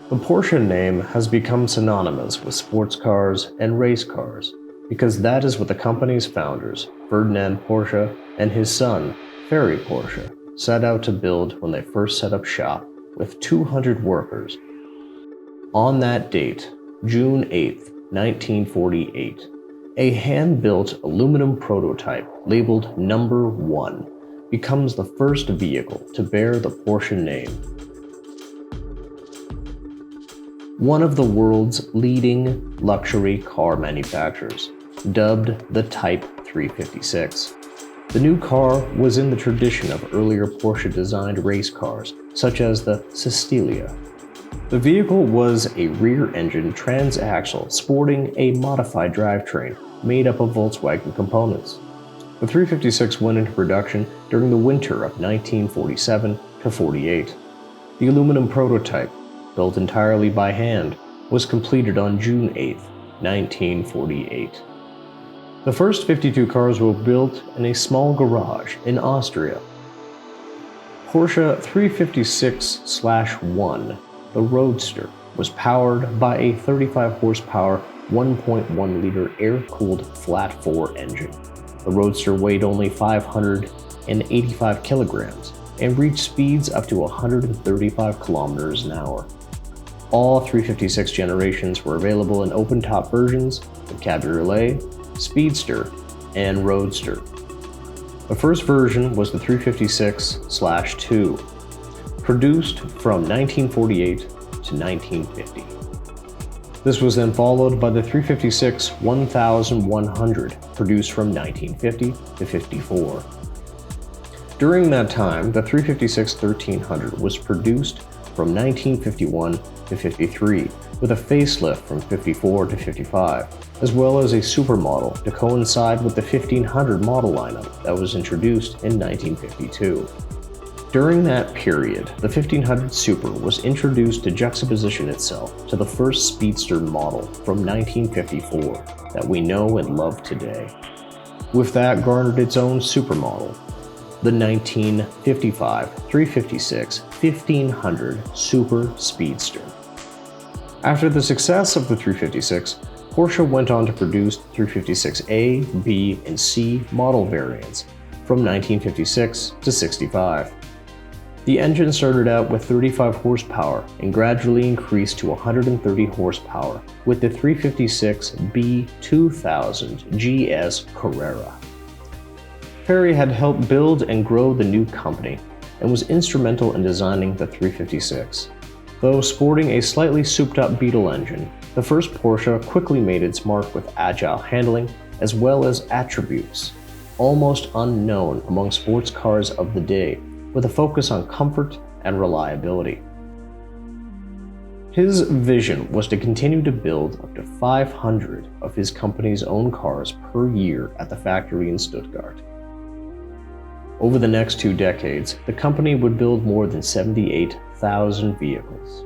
The Porsche name has become synonymous with sports cars and race cars because that is what the company's founders, Ferdinand Porsche and his son, Ferry Porsche, set out to build when they first set up shop with 200 workers. On that date, June 8, 1948, a hand-built aluminum prototype labeled Number 1 becomes the first vehicle to bear the Porsche name. One of the world's leading luxury car manufacturers, dubbed the Type 356. The new car was in the tradition of earlier Porsche-designed race cars, such as the Cecilia. The vehicle was a rear-engine transaxle sporting a modified drivetrain made up of Volkswagen components. The 356 went into production during the winter of 1947 to 48. The aluminum prototype, built entirely by hand, was completed on June 8, 1948. The first 52 cars were built in a small garage in Austria. Porsche 356/1, the Roadster, was powered by a 35 horsepower 1.1-liter air-cooled flat-4 engine. The Roadster weighed only 585 kilograms and reached speeds up to 135 kilometers an hour. All 356 generations were available in open-top versions, the Cabriolet, Speedster, and Roadster. The first version was the 356/2, produced from 1948 to 1950. This was then followed by the 356-1100, produced from 1950 to 54. During that time, the 356-1300 was produced from 1951 to 53, with a facelift from 54 to 55, as well as a supermodel to coincide with the 1500 model lineup that was introduced in 1952. During that period, the 1500 Super was introduced to juxtaposition itself to the first Speedster model from 1954 that we know and love today. With that garnered its own supermodel, the 1955 356-1500 Super Speedster. After the success of the 356, Porsche went on to produce 356A, B, and C model variants from 1956 to 65. The engine started out with 35 horsepower and gradually increased to 130 horsepower with the 356B2000 GS Carrera. Ferry had helped build and grow the new company and was instrumental in designing the 356. Though sporting a slightly souped-up Beetle engine, the first Porsche quickly made its mark with agile handling as well as attributes almost unknown among sports cars of the day, with a focus on comfort and reliability. His vision was to continue to build up to 500 of his company's own cars per year at the factory in Stuttgart. Over the next 2 decades, the company would build more than 78,000 vehicles.